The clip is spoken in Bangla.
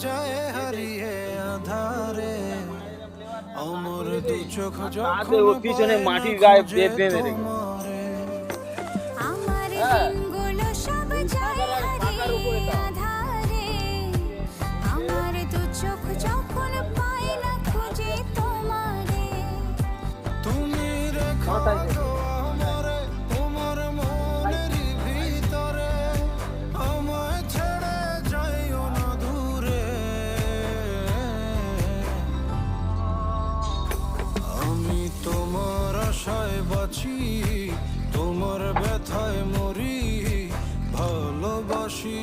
যায় হারিয়ে আধারে, আমার দু চোখ তাতে যখন ও পিছনে মাটির গায়ে খুঁজে বেঁধে রেখেছে। তোমারে। আমার দিনগুলো সব যায় হারিয়ে আধারে, আমার দু চোখ যখন পায় না খুঁজে তোমারে। তুমি রেখো গো আমারে তোমার মনেরই ভিতরে, আমায় ছেড়ে যাইও না দূরে। আমি তোমার আশায় বাঁচি, তোমার ব্যথায় মরি, ভালোবাসি